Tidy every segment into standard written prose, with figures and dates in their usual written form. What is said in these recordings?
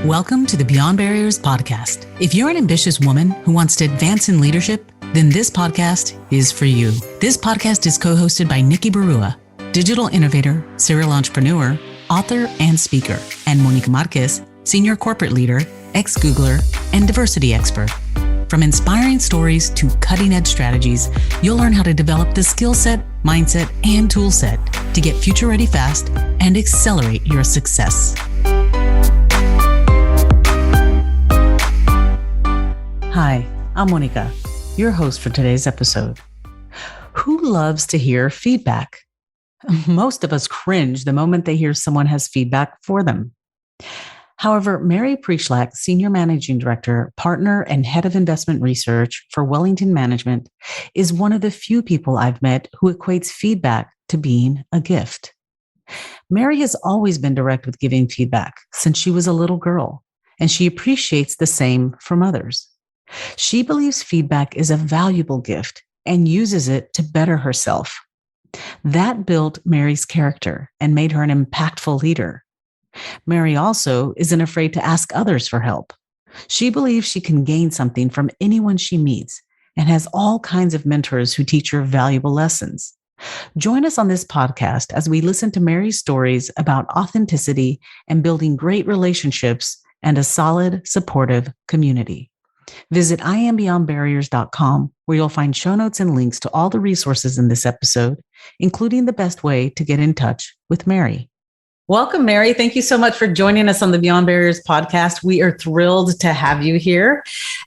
Welcome to the Beyond Barriers podcast. If you're an ambitious woman who wants to advance in leadership, then this podcast is for you. This podcast is co-hosted by Nikki Barua, digital innovator, serial entrepreneur, author, and speaker, and Monica Marquez, senior corporate leader, ex-Googler, and diversity expert. From inspiring stories to cutting-edge strategies, you'll learn how to develop the skill set, mindset, and tool set to get future-ready fast and accelerate your success. Hi, I'm Monica, your host for today's episode. Who loves to hear feedback? Most of us cringe the moment they hear someone has feedback for them. However, Mary Pryshlak, Senior Managing Director, Partner, and Head of Investment Research for Wellington Management, is one of the few people I've met who equates feedback to being a gift. Mary has always been direct with giving feedback since she was a little girl, and she appreciates the same from others. She believes feedback is a valuable gift and uses it to better herself. That built Mary's character and made her an impactful leader. Mary also isn't afraid to ask others for help. She believes she can gain something from anyone she meets and has all kinds of mentors who teach her valuable lessons. Join us on this podcast as we listen to Mary's stories about authenticity and building great relationships and a solid, supportive community. Visit iambeyondbarriers.com, where you'll find show notes and links to all the resources in this episode, including the best way to get in touch with Mary. Welcome, Mary. Thank you so much for joining us on the Beyond Barriers podcast. We are thrilled to have you here.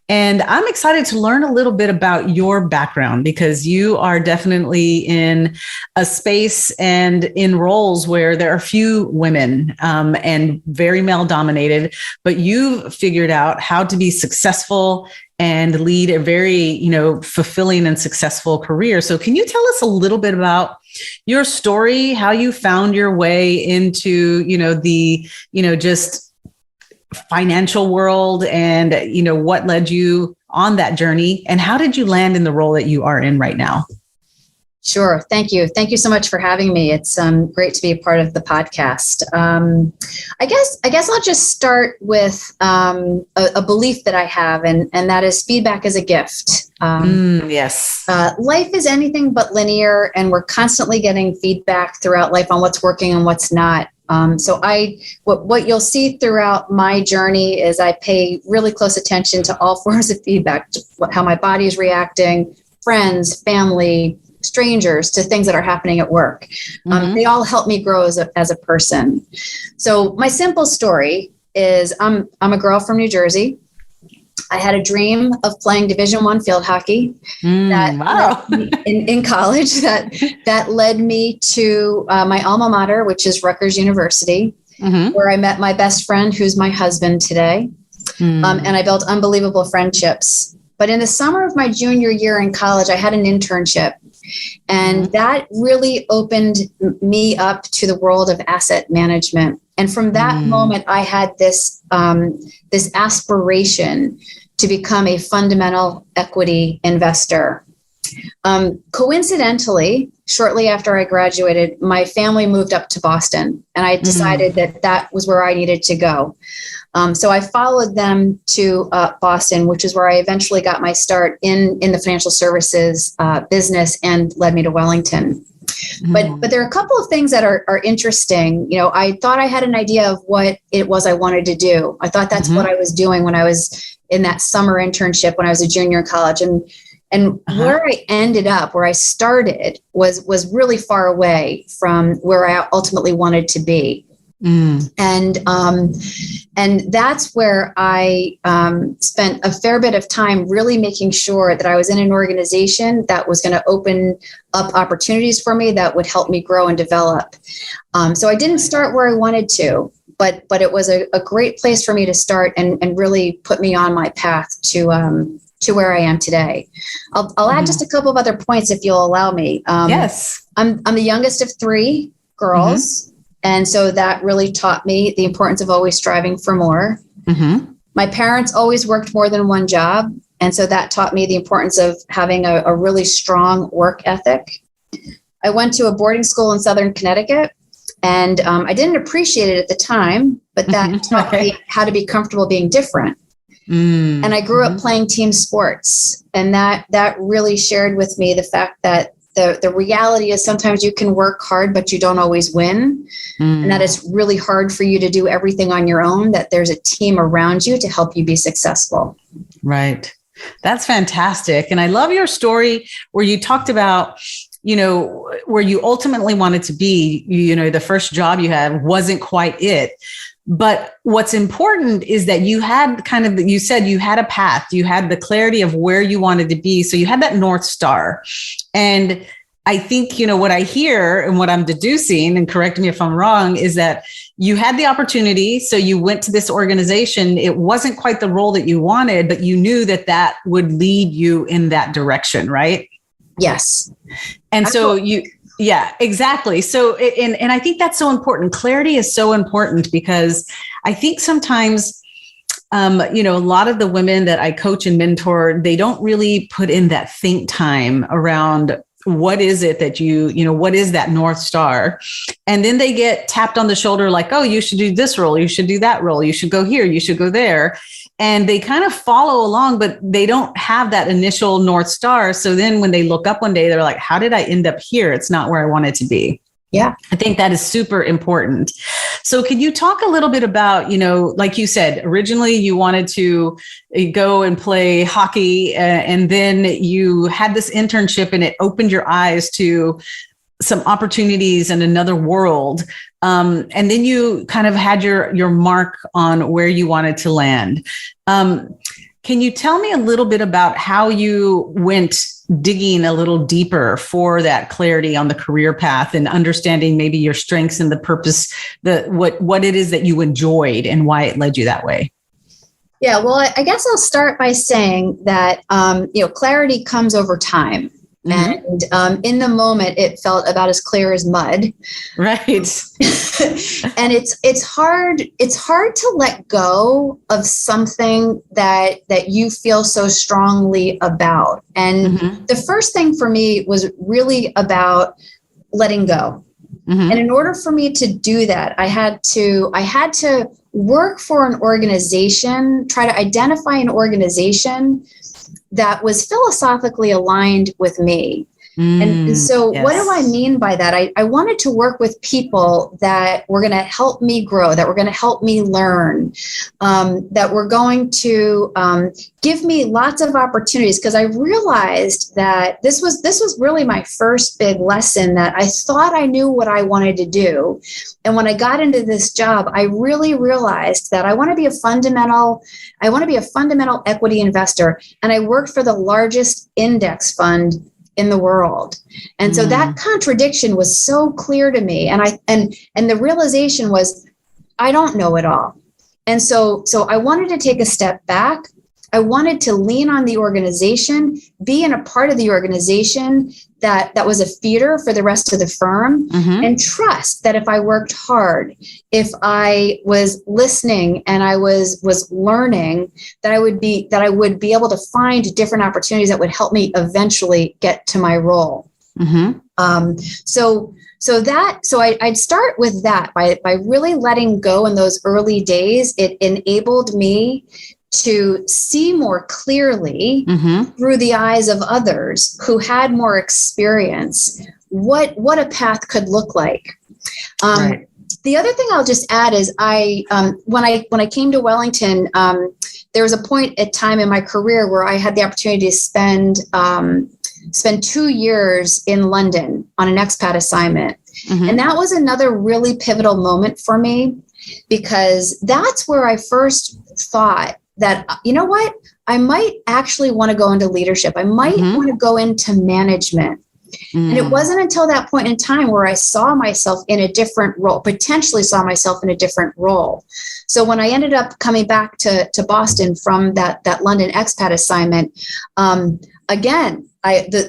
And I'm excited to learn a little bit about your background, because you are definitely in a space and in roles where there are few women and very male dominated, but you've figured out how to be successful and lead a very, fulfilling and successful career. So can you tell us a little bit about your story, how you found your way into, just financial world, and, what led you on that journey, and how did you land in the role that you are in right now? Sure. Thank you. Thank you so much for having me. It's great to be a part of the podcast. I guess I'll just start with a belief that I have, and that is feedback is a gift. Yes. Life is anything but linear, and we're constantly getting feedback throughout life on what's working and what's not. So what you'll see throughout my journey is I pay really close attention to all forms of feedback, how my body is reacting, friends, family, strangers, to things that are happening at work. They all help me grow as a person. So my simple story is I'm a girl from New Jersey. I had a dream of playing Division I field hockey in college that led me to my alma mater, which is Rutgers University, where I met my best friend, who's my husband today. And I built unbelievable friendships. But in the summer of my junior year in college, I had an internship. And that really opened me up to the world of asset management. And from that moment, I had this aspiration to become a fundamental equity investor. Coincidentally, shortly after I graduated, my family moved up to Boston, and I decided that was where I needed to go. So I followed them to Boston, which is where I eventually got my start in the financial services business, and led me to Wellington. But there are a couple of things that are interesting. I thought I had an idea of what it was I wanted to do. I thought that's what I was doing when I was in that summer internship when I was a junior in college. And where I ended up, where I started, was really far away from where I ultimately wanted to be. And that's where I spent a fair bit of time really making sure that I was in an organization that was going to open up opportunities for me that would help me grow and develop. So I didn't start where I wanted to, but it was a great place for me to start and really put me on my path to where I am today. I'll add just a couple of other points if you'll allow me. Yes. I'm the youngest of three girls. And so that really taught me the importance of always striving for more. My parents always worked more than one job. And so that taught me the importance of having a really strong work ethic. I went to a boarding school in Southern Connecticut, and I didn't appreciate it at the time, but that taught me how to be comfortable being different. And I grew up playing team sports, and that really shared with me the fact that the reality is sometimes you can work hard, but you don't always win. And that it's really hard for you to do everything on your own, that there's a team around you to help you be successful. Right. That's fantastic. And I love your story where you talked about, where you ultimately wanted to be, the first job you had wasn't quite it. But what's important is that you had you said you had a path, you had the clarity of where you wanted to be. So you had that North Star. And I think, what I hear and what I'm deducing, and correct me if I'm wrong, is that you had the opportunity. So you went to this organization. It wasn't quite the role that you wanted, but you knew that would lead you in that direction, right? Yes. And so yeah, exactly. So, and I think that's so important. Clarity is so important because I think sometimes, a lot of the women that I coach and mentor, they don't really put in that think time around what is it that what is that North Star? And then they get tapped on the shoulder like, oh, you should do this role. You should do that role. You should go here. You should go there. And they kind of follow along, but they don't have that initial North Star. So then when they look up one day, they're like, how did I end up here? It's not where I wanted to be. Yeah. I think that is super important. So could you talk a little bit about, like you said, originally you wanted to go and play hockey and then you had this internship and it opened your eyes to some opportunities in another world. And then you kind of had your mark on where you wanted to land. Can you tell me a little bit about how you went digging a little deeper for that clarity on the career path and understanding maybe your strengths and the purpose, what it is that you enjoyed and why it led you that way? Yeah, well, I guess I'll start by saying that, clarity comes over time. And in the moment, it felt about as clear as mud. Right. And it's hard to let go of something that you feel so strongly about. And the first thing for me was really about letting go. And in order for me to do that, I had to work for an organization, try to identify an organization that was philosophically aligned with me. And so what do I mean by that? I wanted to work with people that were going to help me grow, that were going to help me learn, that were going to give me lots of opportunities, because I realized that this was really my first big lesson, that I thought I knew what I wanted to do. And when I got into this job, I really realized that I want to be a fundamental equity investor. And I worked for the largest index fund in the world. And so that contradiction was so clear to me. And the realization was, I don't know it all. And so I wanted to take a step back. I wanted to lean on the organization, be in a part of the organization that was a feeder for the rest of the firm, and trust that if I worked hard, if I was listening and I was learning, that I would be able to find different opportunities that would help me eventually get to my role. So I'd start with that by really letting go in those early days. It enabled me to see more clearly through the eyes of others who had more experience, what a path could look like. Right. The other thing I'll just add is when I came to Wellington, there was a point at time in my career where I had the opportunity to spend 2 years in London on an expat assignment. And that was another really pivotal moment for me, because that's where I first thought that, you know what, I might actually want to go into leadership. I might want to go into management. And it wasn't until that point in time where I saw myself in a different role, potentially saw myself in a different role. So when I ended up coming back to Boston from that London expat assignment, again,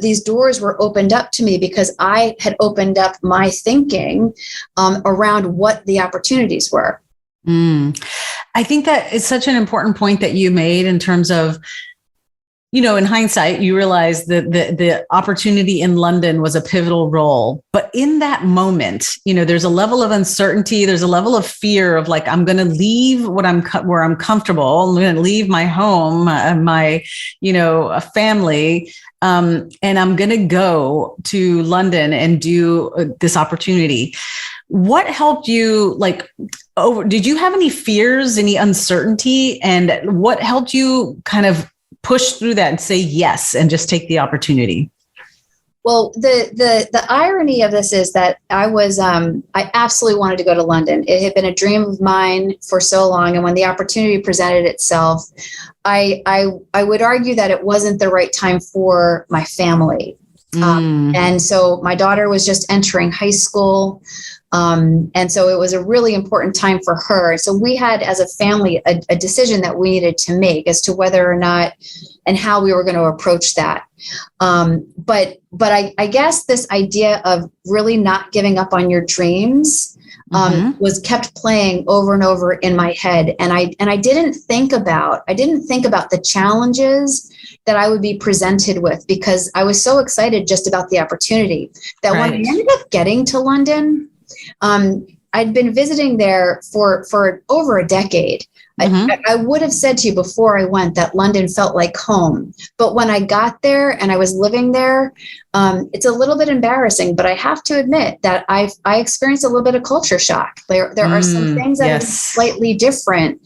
these doors were opened up to me because I had opened up my thinking around what the opportunities were. I think that is such an important point that you made in terms of, in hindsight, you realize that the opportunity in London was a pivotal role. But in that moment, there's a level of uncertainty. There's a level of fear of like, I'm going to leave where I'm comfortable. I'm going to leave my home, my, a family. And I'm going to go to London and do this opportunity. What helped you did you have any fears, any uncertainty? And what helped you kind of push through that and say yes and just take the opportunity? Well, the irony of this is that I absolutely wanted to go to London. It had been a dream of mine for so long. And when the opportunity presented itself, I would argue that it wasn't the right time for my family. And so my daughter was just entering high school. And so it was a really important time for her. So we had, as a family, a decision that we needed to make as to whether or not and how we were going to approach that. But I guess this idea of really not giving up on your dreams was kept playing over and over in my head. And I didn't think about the challenges that I would be presented with, because I was so excited just about the opportunity that when I ended up getting to London, I'd been visiting there for over a decade. I would have said to you before I went that London felt like home. But when I got there and I was living there, it's a little bit embarrassing, but I have to admit that I experienced a little bit of culture shock. There are some things that are slightly different.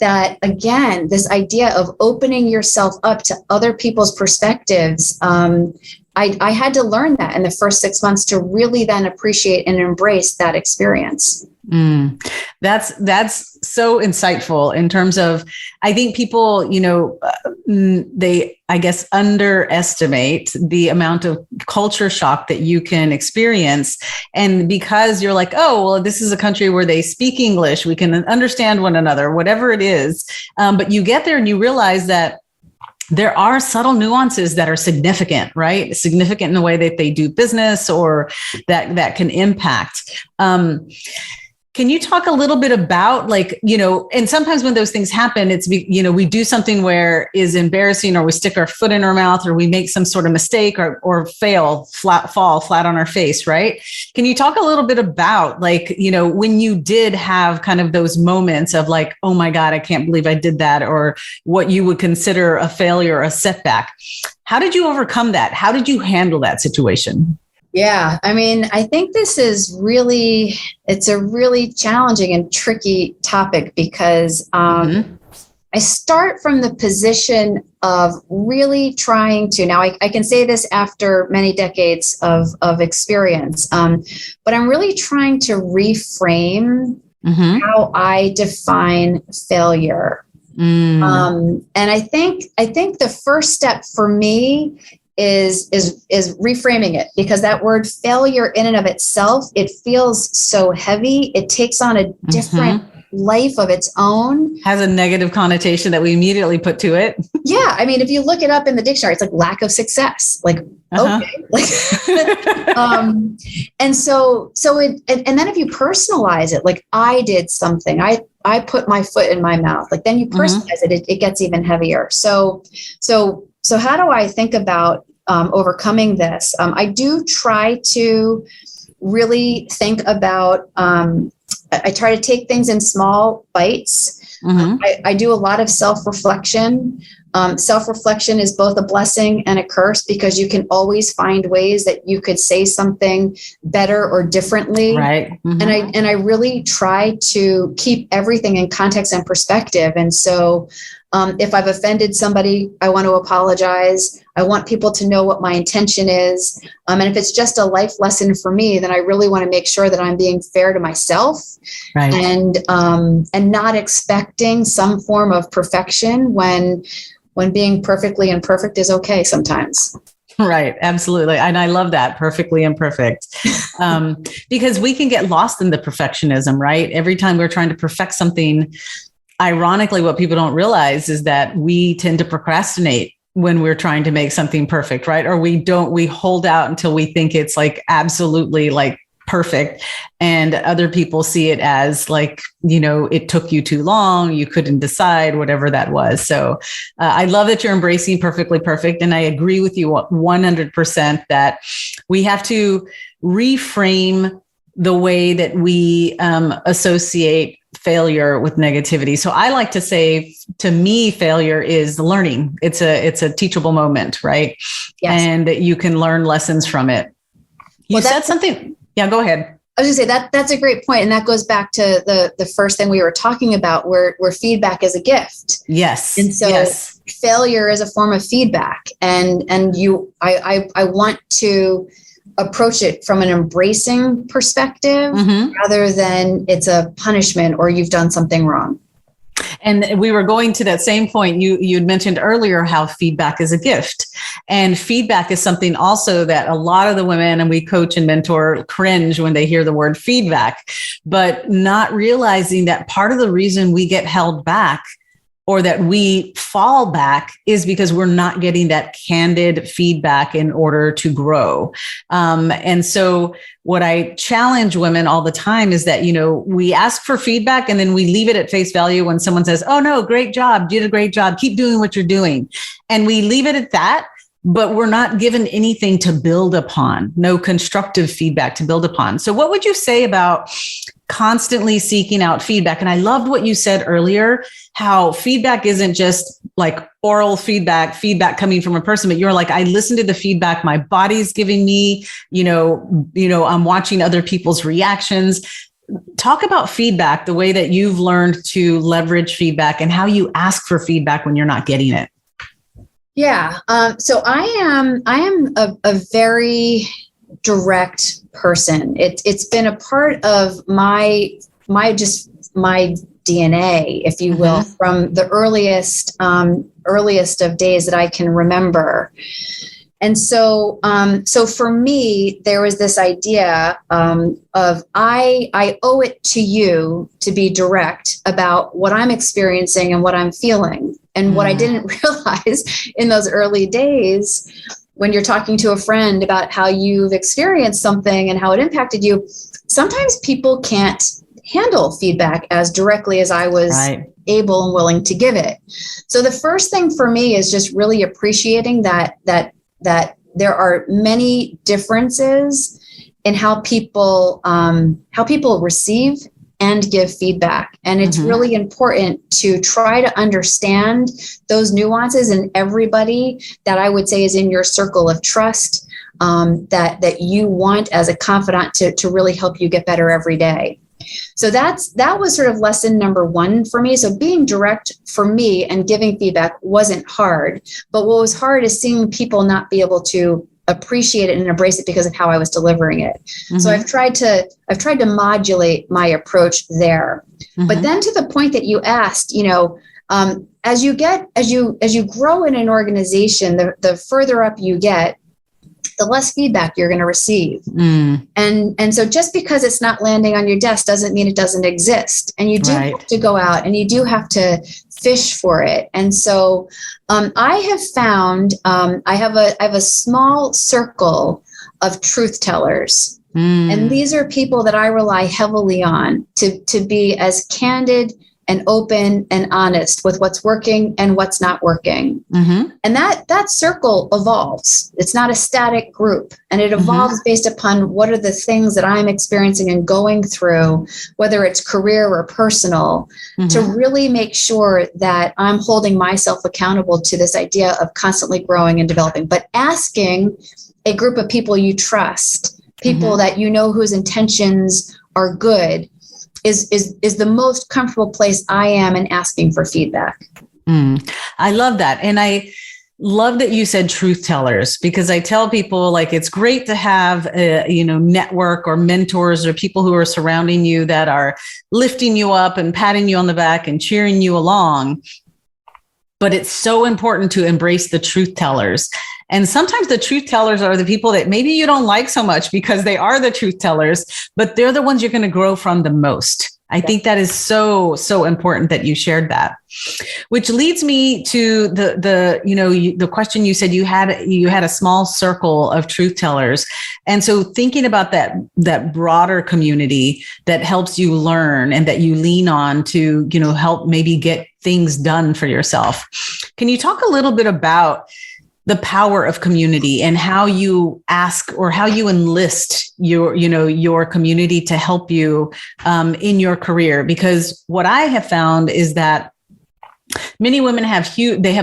That, again, this idea of opening yourself up to other people's perspectives, I had to learn that in the first 6 months to really then appreciate and embrace that experience. That's so insightful in terms of, I think people, they, I guess, underestimate the amount of culture shock that you can experience. And because you're like, oh, well, this is a country where they speak English, we can understand one another, whatever it is. But you get there and you realize that there are subtle nuances that are significant, right? Significant in the way that they do business or that can impact. Can you talk a little bit about and sometimes when those things happen, it's, we do something where is embarrassing, or we stick our foot in our mouth, or we make some sort of mistake or fall flat on our face, right? Can you talk a little bit about when you did have kind of those moments of like, oh my God, I can't believe I did that, or what you would consider a failure, a setback? How did you overcome that? How did you handle that situation? Yeah, I mean, I think it's a really challenging and tricky topic because I start from the position of really trying to, now I can say this after many decades of experience, but I'm really trying to reframe how I define failure. And I think the first step for me is reframing it, because that word failure in and of itself, it feels so heavy. It takes on a different life of its own. Has a negative connotation that we immediately put to it. Yeah. I mean, if you look it up in the dictionary, it's like lack of success. Like, okay. And so and then if you personalize it, like I did something, I put my foot in my mouth, like then you personalize it gets even heavier. So how do I think about overcoming this? I do try to really think about, I try to take things in small bites. I do a lot of self-reflection. Self-reflection is both a blessing and a curse, because you can always find ways that you could say something better or differently. Right. And I really try to keep everything in context and perspective. And so if I've offended somebody, I want to apologize. I want people to know what my intention is. And if it's just a life lesson for me, then I really want to make sure that I'm being fair to myself, right, and not expecting some form of perfection when being perfectly imperfect is okay sometimes. Right. Absolutely. And I love that, perfectly imperfect, because we can get lost in the perfectionism, right? Every time we're trying to perfect something, ironically, what people don't realize is that we tend to procrastinate when we're trying to make something perfect, right? Or we hold out until we think it's like absolutely like perfect. And other people see it as like, it took you too long. You couldn't decide, whatever that was. So I love that you're embracing perfectly perfect. And I agree with you 100% that we have to reframe the way that we associate failure with negativity. So I like to say, to me, failure is learning. It's a teachable moment, right? Yes. And you can learn lessons from it. You said something. Yeah, go ahead. I was going to say that's a great point. And that goes back to the first thing we were talking about, where feedback is a gift. Yes. And so failure is a form of feedback. And I want to approach it from an embracing perspective rather than it's a punishment or you've done something wrong. And we were going to that same point. You'd mentioned earlier how feedback is a gift, and feedback is something also that a lot of the women, and we coach and mentor, cringe when they hear the word feedback, but not realizing that part of the reason we get held back or that we fall back is because we're not getting that candid feedback in order to grow. And so what I challenge women all the time is that, we ask for feedback and then we leave it at face value when someone says, oh no, great job, you did a great job, keep doing what you're doing. And we leave it at that, but we're not given anything to build upon, no constructive feedback to build upon. So what would you say about constantly seeking out feedback? And I loved what you said earlier, how feedback isn't just like oral feedback coming from a person, but you're like, I listen to the feedback my body's giving me, I'm watching other people's reactions. Talk about feedback, the way that you've learned to leverage feedback and how you ask for feedback when you're not getting it. Yeah. So I am a very direct person. It's been a part of my DNA, if you will, from the earliest of days that I can remember. And so for me, there was this idea of I owe it to you to be direct about what I'm experiencing and what I'm feeling. And what I didn't realize in those early days, when you're talking to a friend about how you've experienced something and how it impacted you, sometimes people can't handle feedback as directly as I was able and willing to give it. So the first thing for me is just really appreciating that there are many differences in how people receive and give feedback. And it's really important to try to understand those nuances in everybody that I would say is in your circle of trust, that you want as a confidant to really help you get better every day. So that was sort of lesson number one for me. So being direct for me and giving feedback wasn't hard, but what was hard is seeing people not be able to appreciate it and embrace it because of how I was delivering it. So I've tried to modulate my approach there. But then to the point that you asked, as you grow in an organization, the further up you get, the less feedback you're going to receive. And so just because it's not landing on your desk doesn't mean it doesn't exist. And you do have to go out and you do have to fish for it. And so I have found I have a small circle of truth tellers. And these are people that I rely heavily on to be as candid and open and honest with what's working and what's not working. And that circle evolves. It's not a static group, and it evolves based upon what are the things that I'm experiencing and going through, whether it's career or personal, to really make sure that I'm holding myself accountable to this idea of constantly growing and developing, but asking a group of people you trust, people that you know whose intentions are good, is the most comfortable place I am in asking for feedback. I love that. And I love that you said truth tellers, because I tell people, like, it's great to have a, network or mentors or people who are surrounding you that are lifting you up and patting you on the back and cheering you along. But it's so important to embrace the truth tellers. And sometimes the truth tellers are the people that maybe you don't like so much because they are the truth tellers, but they're the ones you're going to grow from the most. I think that is so, so important that you shared that, which leads me to the question you said you had a small circle of truth tellers. And so thinking about that broader community that helps you learn and that you lean on to, help maybe get things done for yourself. Can you talk a little bit about the power of community and how you ask or how you enlist your community to help you in your career? Because what I have found is that many women have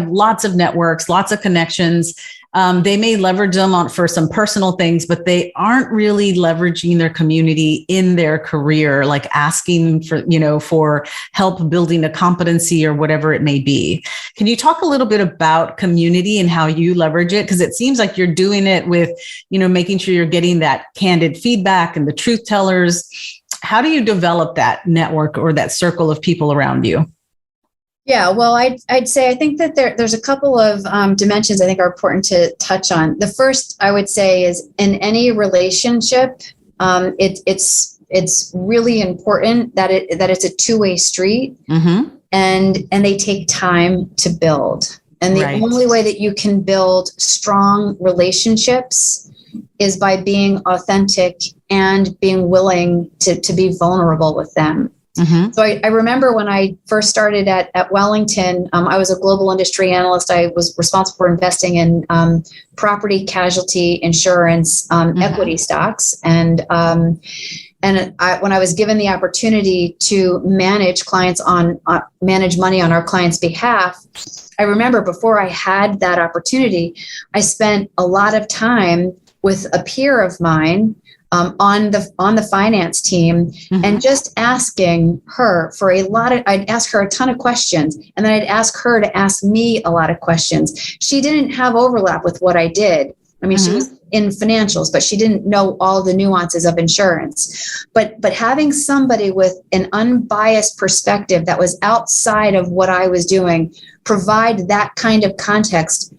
lots of networks, lots of connections. They may leverage them for some personal things, but they aren't really leveraging their community in their career, like asking for help building a competency or whatever it may be. Can you talk a little bit about community and how you leverage it? Because it seems like you're doing it with, making sure you're getting that candid feedback and the truth tellers. How do you develop that network or that circle of people around you? Yeah, well, I'd say I think that there's a couple of dimensions I think are important to touch on. The first I would say is in any relationship, it's really important that it's a two-way street, and they take time to build. And the only way that you can build strong relationships is by being authentic and being willing to be vulnerable with them. So I remember when I first started at Wellington, I was a global industry analyst. I was responsible for investing in property casualty insurance, equity stocks. And when I was given the opportunity to manage manage money on our clients' behalf, I remember before I had that opportunity, I spent a lot of time with a peer of mine on the finance team, and just asking her I'd ask her a ton of questions, and then I'd ask her to ask me a lot of questions. She didn't have overlap with what I did. I mean, she was in financials, but she didn't know all the nuances of insurance. But having somebody with an unbiased perspective that was outside of what I was doing, provide that kind of context,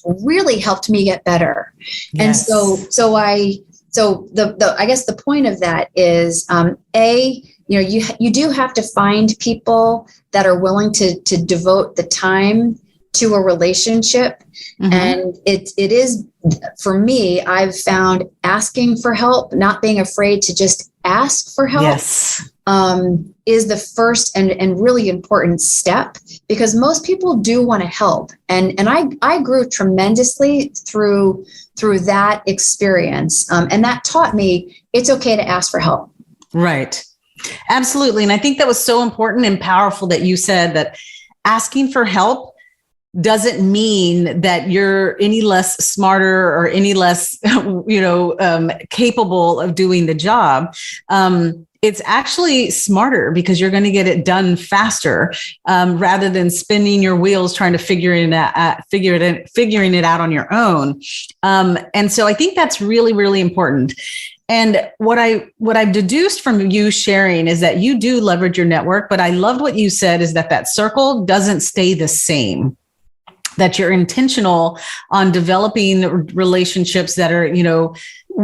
really helped me get better. Yes. And so I guess the point of that is, you do have to find people that are willing to devote the time to a relationship. And it is, for me, I've found asking for help, not being afraid to just ask for help, is the first and really important step, because most people do want to help. And I grew tremendously through that experience. And that taught me it's okay to ask for help. Right. Absolutely. And I think that was so important and powerful that you said that asking for help doesn't mean that you're any less smarter or any less, capable of doing the job. It's actually smarter because you're going to get it done faster, rather than spinning your wheels trying to figuring it out on your own. And so I think that's really, really important. And what I've deduced from you sharing is that you do leverage your network, but I loved what you said is that circle doesn't stay the same, that you're intentional on developing relationships that are,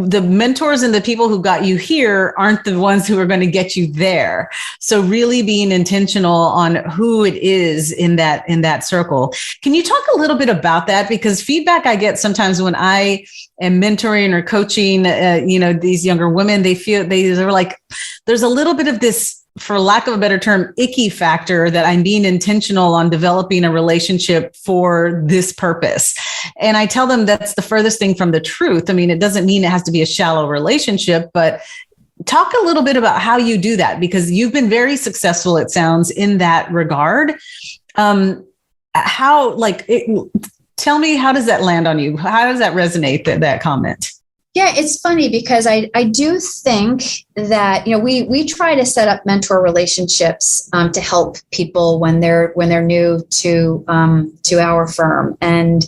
the mentors and the people who got you here aren't the ones who are going to get you there. So really being intentional on who it is in that circle. Can you talk a little bit about that? Because feedback I get sometimes when I am mentoring or coaching, these younger women, they're like, there's a little bit of this, for lack of a better term, icky factor that I'm being intentional on developing a relationship for this purpose. And I tell them that's the furthest thing from the truth. I mean, it doesn't mean it has to be a shallow relationship, but talk a little bit about how you do that, because you've been very successful, it sounds, in that regard. Tell me, how does that land on you? How does that resonate, that comment? Yeah, it's funny because I do think that, we try to set up mentor relationships to help people when they're new to our firm, and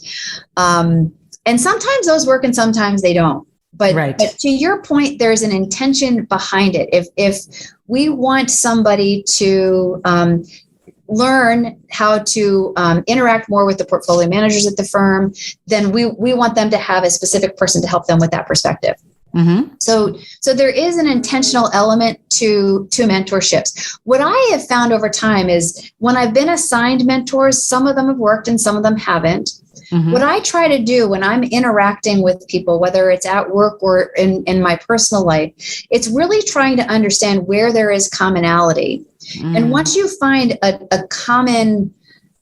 sometimes those work and sometimes they don't. But to your point, there's an intention behind it. If we want somebody to learn how to interact more with the portfolio managers at the firm, then we want them to have a specific person to help them with that perspective. So there is an intentional element to mentorships. What I have found over time is when I've been assigned mentors, some of them have worked and some of them haven't. What I try to do when I'm interacting with people, whether it's at work or in my personal life, it's really trying to understand where there is commonality. And once you find a common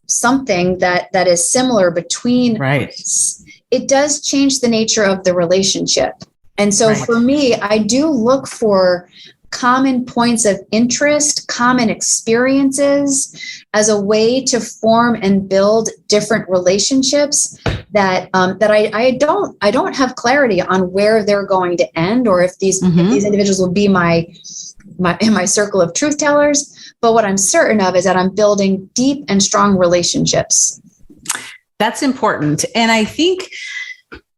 something that is similar between us, it does change the nature of the relationship. And so for me, I do look for common points of interest, common experiences as a way to form and build different relationships that I don't have clarity on where they're going to end, or if these individuals will be in my circle of truth tellers. But what I'm certain of is that I'm building deep and strong relationships. That's important. And I think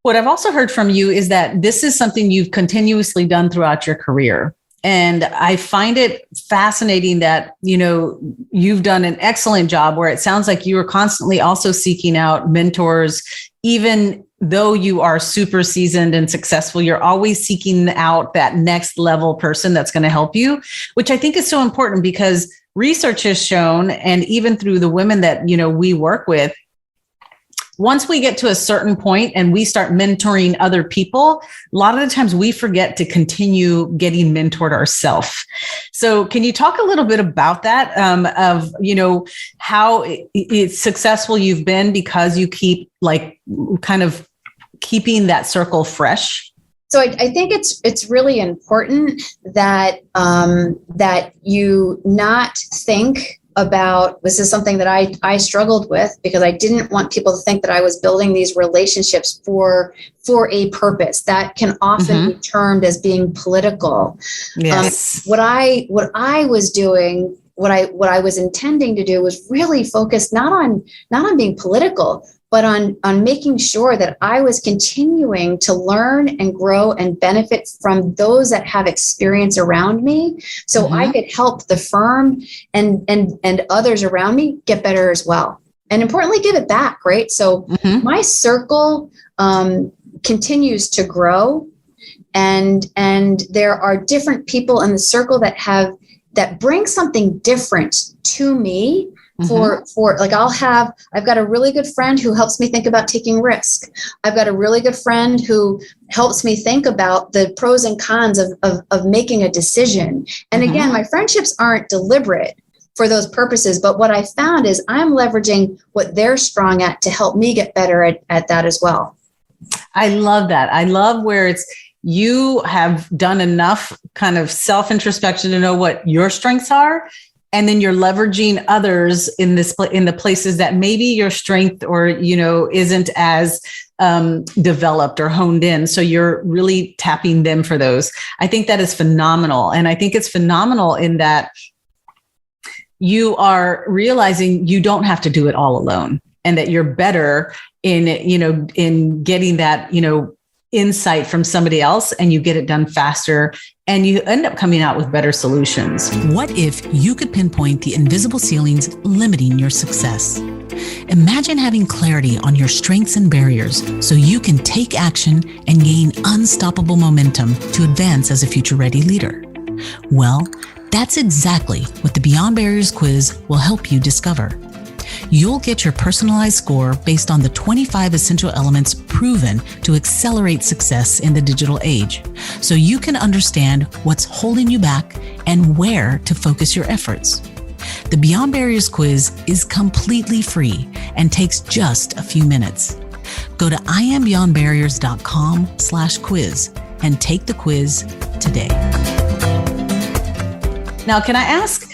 what I've also heard from you is that this is something you've continuously done throughout your career. And I find it fascinating that, you've done an excellent job where it sounds like you are constantly also seeking out mentors, even though you are super seasoned and successful. You're always seeking out that next level person that's going to help you, which I think is so important because research has shown, and even through the women that, we work with, once we get to a certain point and we start mentoring other people, a lot of the times we forget to continue getting mentored ourselves. So can you talk a little bit about that, of, how it's successful you've been because you keep kind of keeping that circle fresh? So I think it's really important that that you not think about, this is something that I struggled with because I didn't want people to think that I was building these relationships for a purpose that can often be termed as being political. Yes. What I was doing, what I was intending to do was really focus not on being political, but on making sure that I was continuing to learn and grow and benefit from those that have experience around me, so I could help the firm and others around me get better as well. And importantly, give it back, right? So my circle continues to grow, and there are different people in the circle that bring something different to me. For like I've got a really good friend who helps me think about taking risk. I've got a really good friend who helps me think about the pros and cons of making a decision. And again, my friendships aren't deliberate for those purposes, but what I found is I'm leveraging what they're strong at to help me get better at that as well. I love that. I love where you have done enough kind of self-introspection to know what your strengths are. And then you're leveraging others in the places that maybe your strength or, isn't as developed or honed in. So you're really tapping them for those. I think that is phenomenal. And I think it's phenomenal in that you are realizing you don't have to do it all alone, and that you're better in getting that, insight from somebody else, and you get it done faster, and you end up coming out with better solutions. What if you could pinpoint the invisible ceilings limiting your success? Imagine having clarity on your strengths and barriers so you can take action and gain unstoppable momentum to advance as a future-ready leader. Well, that's exactly what the Beyond Barriers quiz will help you discover. You'll get your personalized score based on the 25 essential elements proven to accelerate success in the digital age, so you can understand what's holding you back and where to focus your efforts. The Beyond Barriers quiz is completely free and takes just a few minutes. Go to iambeyondbarriers.com/quiz and take the quiz today. Now, can I ask,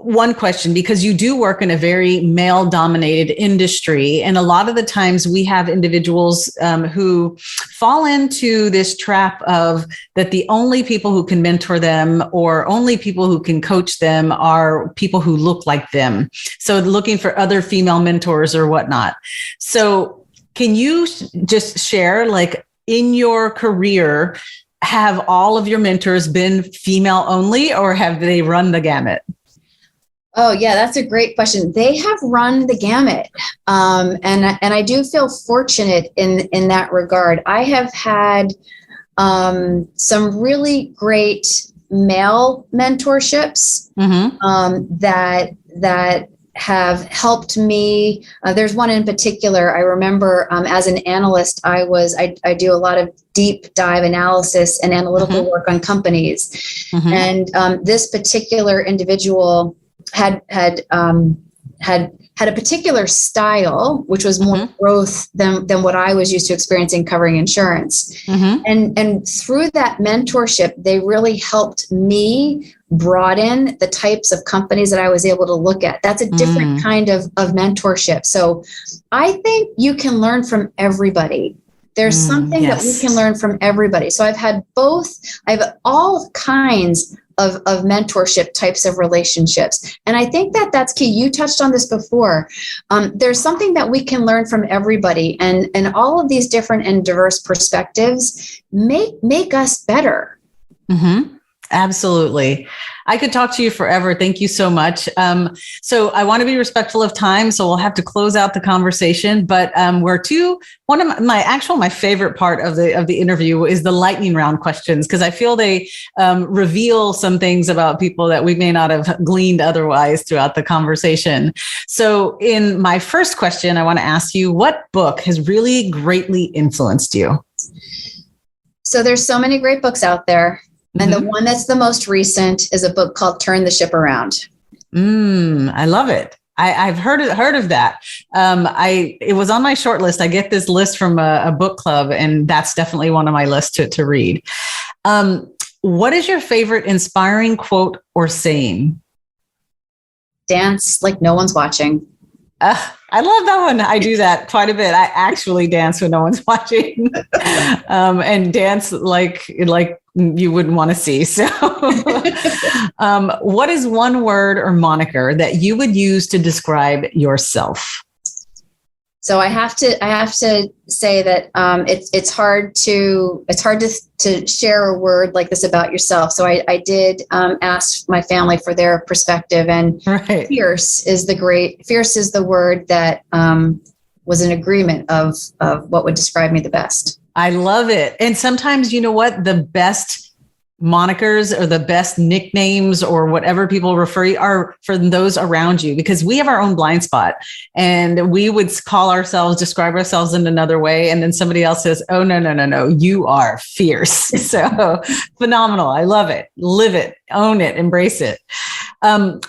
one question, because you do work in a very male-dominated industry, and a lot of the times we have individuals who fall into this trap of that the only people who can mentor them or only people who can coach them are people who look like them. So looking for other female mentors or whatnot. So can you just share, in your career, have all of your mentors been female only, or have they run the gamut? Oh, yeah, that's a great question. They have run the gamut. And I do feel fortunate in that regard. I have had some really great male mentorships that have helped me. There's one in particular. I remember as an analyst, I do a lot of deep dive analysis and analytical work on companies. And this particular individual had a particular style, which was more growth than what I was used to experiencing covering insurance. And through that mentorship, they really helped me broaden the types of companies that I was able to look at. That's a different kind of mentorship. So I think you can learn from everybody. There's something that we can learn from everybody. So I have all kinds of mentorship types of relationships. And I think that that's key. You touched on this before. There's something that we can learn from everybody, and all of these different and diverse perspectives make us better. Absolutely. I could talk to you forever. Thank you so much. So I want to be respectful of time, so we'll have to close out the conversation. But one of my favorite part of the interview is the lightning round questions, because I feel they reveal some things about people that we may not have gleaned otherwise throughout the conversation. So in my first question, I want to ask you, what book has really greatly influenced you? So there's so many great books out there. And the one that's the most recent is a book called Turn the Ship Around. I love it. I've heard of that. It was on my short list. I get this list from a book club, and that's definitely one of my lists to read. What is your favorite inspiring quote or saying? Dance like no one's watching. I love that one. I do that quite a bit. I actually dance when no one's watching, and dance like you wouldn't want to see. So, what is one word or moniker that you would use to describe yourself? So I have to say that it's hard to share a word like this about yourself. So I did ask my family for their perspective, and fierce is the word that was an agreement of what would describe me the best. I love it. And sometimes, you know what, the best monikers or the best nicknames or whatever people refer you are for those around you, because we have our own blind spot, and we would describe ourselves in another way. And then somebody else says, oh, no, you are fierce. So phenomenal. I love it. Live it, own it, embrace it.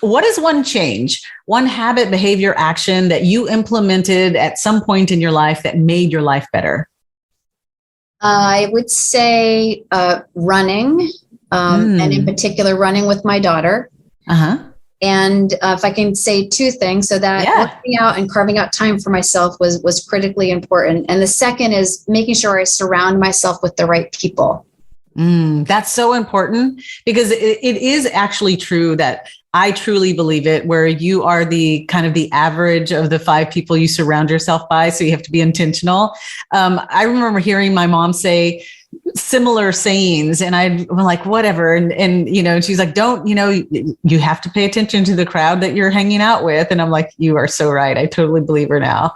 What is one change, one habit, behavior, action that you implemented at some point in your life that made your life better? I would say running, and in particular, running with my daughter. And if I can say two things, so that working out and carving out time for myself was critically important. And the second is making sure I surround myself with the right people. That's so important, because it is actually true that I truly believe it, where you are the kind of the average of the 5 people you surround yourself by. So you have to be intentional. I remember hearing my mom say similar sayings, and I'm like, whatever. And she's like, you have to pay attention to the crowd that you're hanging out with. And I'm like, you are so right. I totally believe her now.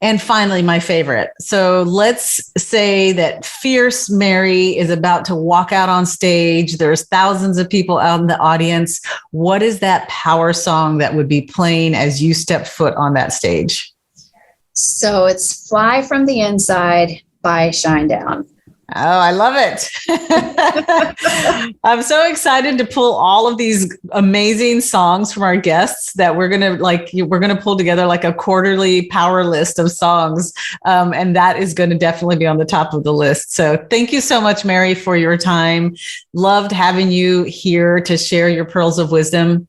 And finally, my favorite. So let's say that fierce Mary is about to walk out on stage. There's thousands of people out in the audience. What is that power song that would be playing as you step foot on that stage? So it's Fly from the Inside by Shinedown. Oh, I love it. I'm so excited to pull all of these amazing songs from our guests that we're going to pull together like a quarterly power list of songs. And that is going to definitely be on the top of the list. So thank you so much, Mary, for your time. Loved having you here to share your pearls of wisdom.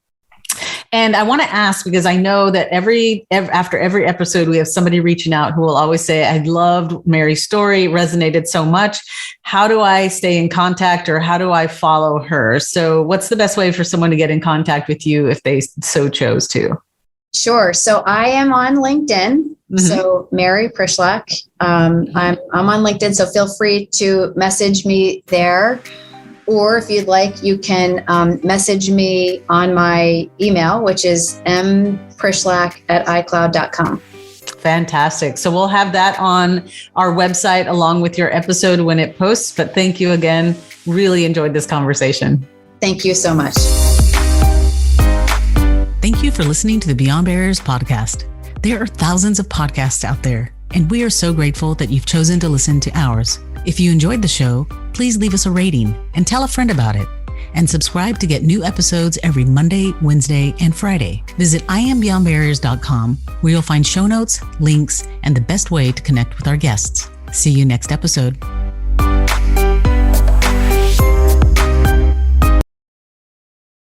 And I want to ask, because I know that after every episode, we have somebody reaching out who will always say, I loved Mary's story, resonated so much. How do I stay in contact, or how do I follow her? So what's the best way for someone to get in contact with you if they so chose to? Sure. So I am on LinkedIn. So Mary Pryshlak. I'm on LinkedIn. So feel free to message me there. Or if you'd like, you can message me on my email, which is mpryshlak@icloud.com. Fantastic. So we'll have that on our website along with your episode when it posts. But thank you again. Really enjoyed this conversation. Thank you so much. Thank you for listening to the Beyond Barriers podcast. There are thousands of podcasts out there, and we are so grateful that you've chosen to listen to ours. If you enjoyed the show, please leave us a rating and tell a friend about it. And subscribe to get new episodes every Monday, Wednesday, and Friday. Visit IamBeyondBarriers.com, where you'll find show notes, links, and the best way to connect with our guests. See you next episode.